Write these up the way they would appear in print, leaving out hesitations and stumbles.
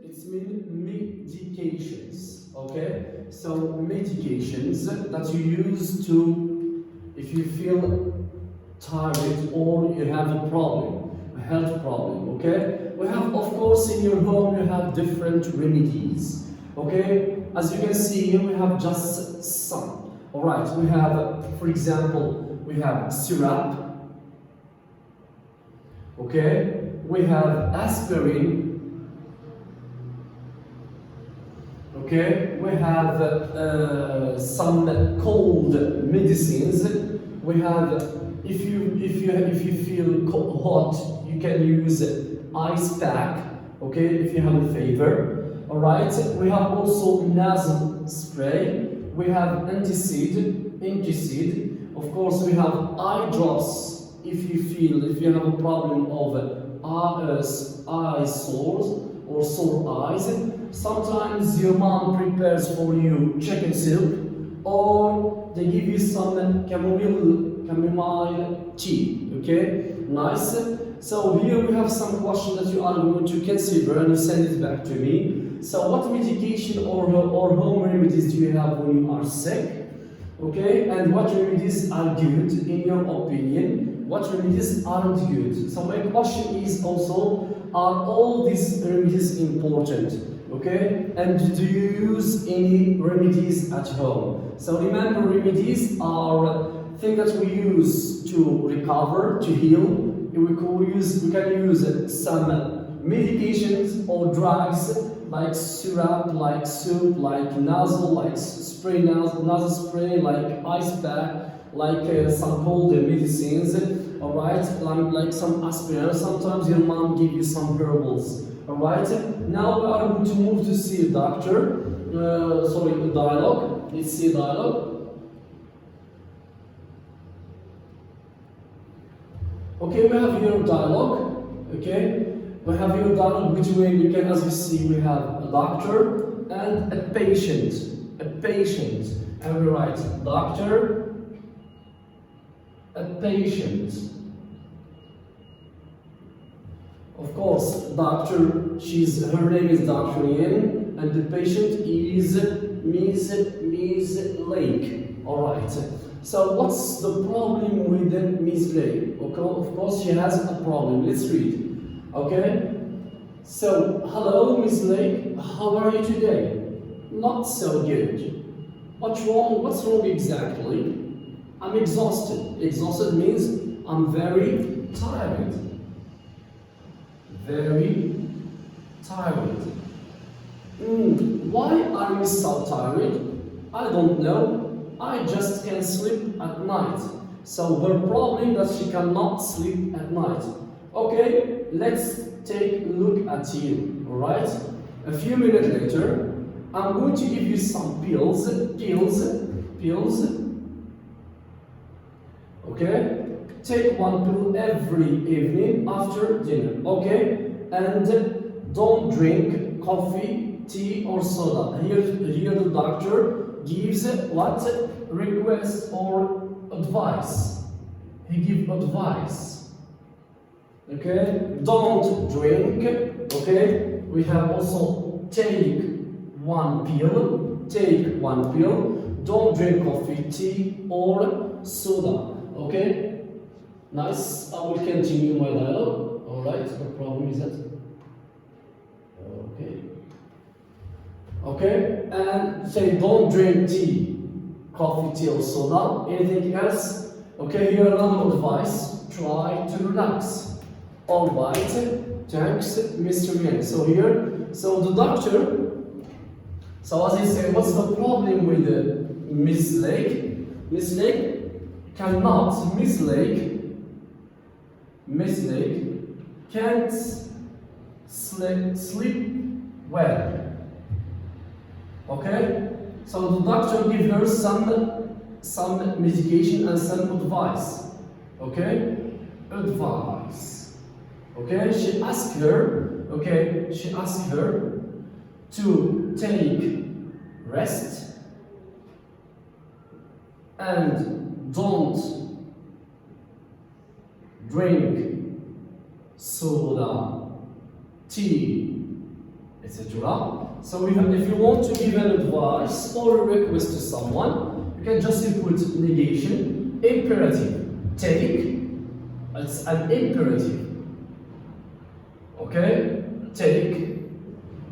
It's medications, okay? So medications that you use to, if you feel tired or you have a problem, a health problem, okay? We have, of course, in your home, you have different remedies, okay? As you can see here, we have just some. All right, we have, for example, we have syrup, okay? We have aspirin, okay? We have some cold medicines. We have, if you feel hot, you can use ice pack, okay? If you have a fever, all right? We have also nasal spray. We have anticid. Of course, we have eye drops if you have a problem of eye sores or sore eyes. Sometimes your mom prepares for you chicken soup, or they give you some chamomile tea, okay? Nice. So here we have some questions that you are going to consider and you send it back to me. So what medication or home remedies do you have when you are sick? Okay, and what remedies are good in your opinion? What remedies aren't good? So my question is also, are all these remedies important? Okay, and do you use any remedies at home? So remember, remedies are things that we use to recover, to heal. We can use some medications or drugs like syrup, like soup, like nasal, like spray, nasal spray, like ice pack, like some cold medicines, all right, like some aspirin. Sometimes your mom gives you some herbals, all right. Now we are going to move to see a doctor. A dialogue. Let's see a dialogue. Okay, we have here dialogue. Okay. We have here dialogue between, you can, as you see, we have a doctor and a patient. And we write doctor, a patient. Of course, doctor, her name is Dr. Yin, and the patient is Ms. Lake. Alright. So what's the problem with Ms. Lake? Okay, of course she has a problem. Let's read. Okay, so hello Miss Lake, how are you today? Not so good. What's wrong exactly? I'm exhausted. Exhausted means I'm very tired. Very tired. Why are you so tired? I don't know. I just can't sleep at night. So her problem is that she cannot sleep at night. Okay, let's take a look at you, alright? A few minutes later, I'm going to give you some pills. Okay? Take one pill every evening after dinner, okay? And don't drink coffee, tea or soda. Here the doctor gives what? Request or advice. He gives advice. Okay, don't drink. Okay, we have also take one pill. Don't drink coffee, tea, or soda. Okay, nice. I will continue my dialogue. All right, no problem is that. Okay, and say don't drink tea, coffee, tea, or soda. Anything else? Okay, here another advice. Try to relax. All right, thanks, Mr. Yen. So here, so the doctor, so as I say, what's the problem with Miss Lake? Miss Lake can't sleep well. Okay, so the doctor gives her some medication and some advice. Okay, advice. Okay, she asked her to take rest and don't drink soda, tea, etc. etc. So if you want to give an advice or a request to someone, you can just input negation, imperative, take, it's an imperative, okay, take.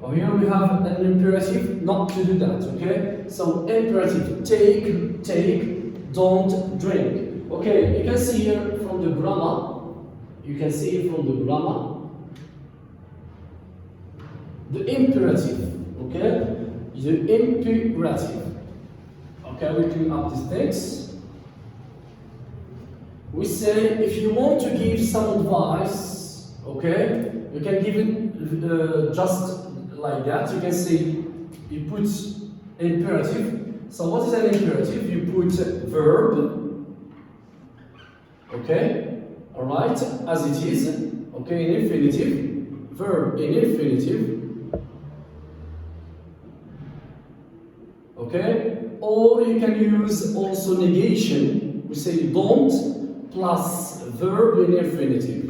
Oh, here we have an imperative not to do that, okay? So imperative, take, don't drink. Okay, you can see here from the grammar, the imperative, okay? The imperative. Okay, we clean up these things. We say if you want to give some advice, okay, you can give it just like that. You can say, you put imperative. So what is an imperative? You put verb, okay, alright, as it is, okay, in infinitive, verb in infinitive, okay, or you can use also negation. We say don't plus verb in infinitive.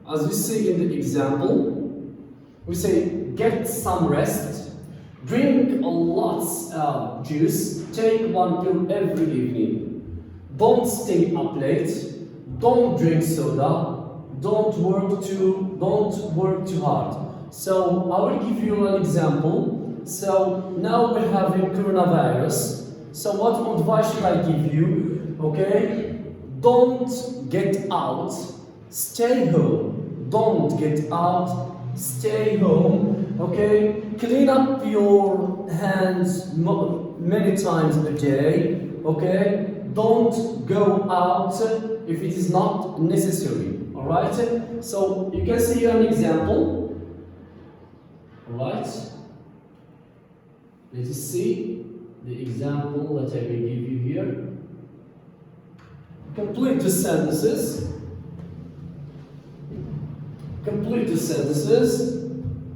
As we see in the example, we say get some rest, drink a lot of juice, take one pill every evening, don't stay up late, don't drink soda, don't work too hard. So I will give you an example. So now we're having coronavirus. So what advice should I give you? Okay, don't get out, stay home. Don't get out, stay home. Okay, clean up your hands many times a day. Okay, don't go out if it is not necessary. All right. So you can see here an example. All right. Let us see the example that I will give you here. Complete the sentences. Complete the sentences.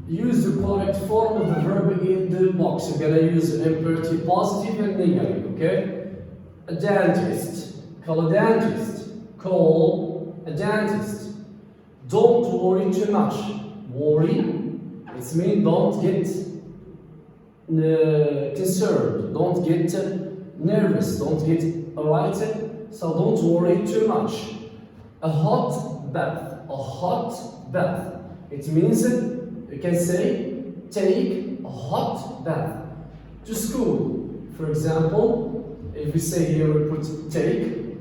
Use the correct form of the verb in the box. You're gonna use imperative, positive and negative, okay? A dentist. Call a dentist. Call a dentist. Don't worry too much. Worry, it means don't get concerned. Don't get nervous. Don't get, alright? So don't worry too much. A hot bath. A hot bath. It means you can say take a hot bath. To school, for example, if we say here we put take,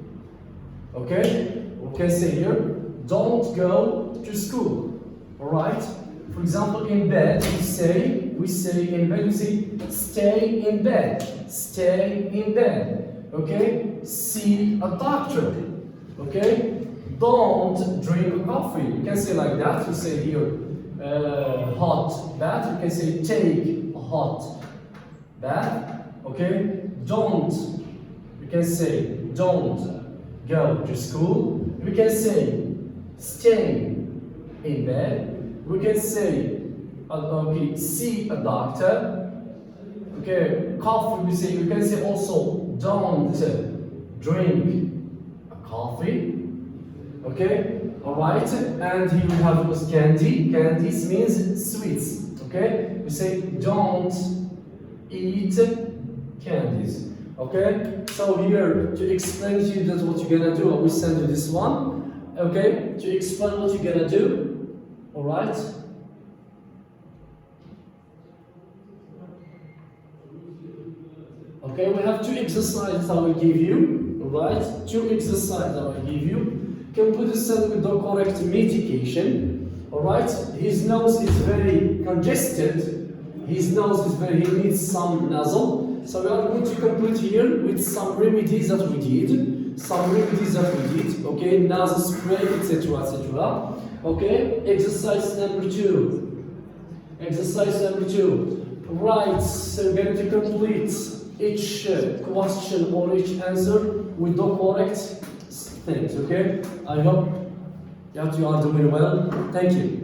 okay, we can say here don't go to school. All right. For example, in bed we say in bed we say stay in bed. Stay in bed. Okay. See a doctor. Okay. Don't drink coffee. You can say like that. You say here, hot bath. You can say take a hot bath. Okay. Don't. You can say don't go to school. We can say stay in bed. We can say okay, see a doctor. Okay. Coffee. We can say also don't drink a coffee. Okay, alright, and here we have was candy. Candies means sweets. Okay, we say don't eat candies. Okay, so here to explain to you that what you're gonna do, I will send you this one. Okay, to explain what you're gonna do. Alright. Okay, we have two exercises I will give you. Alright, two exercises I will give you. Complete the sentence with the correct medication. Alright, his nose is very congested. His nose is very, he needs some nasal. So we are going to complete here with some remedies that we did. Okay, nasal spray, etc. etc. Okay, exercise number 2. Right, so we're going to complete each question or each answer with the correct things, okay? I hope that you are doing well. Thank you.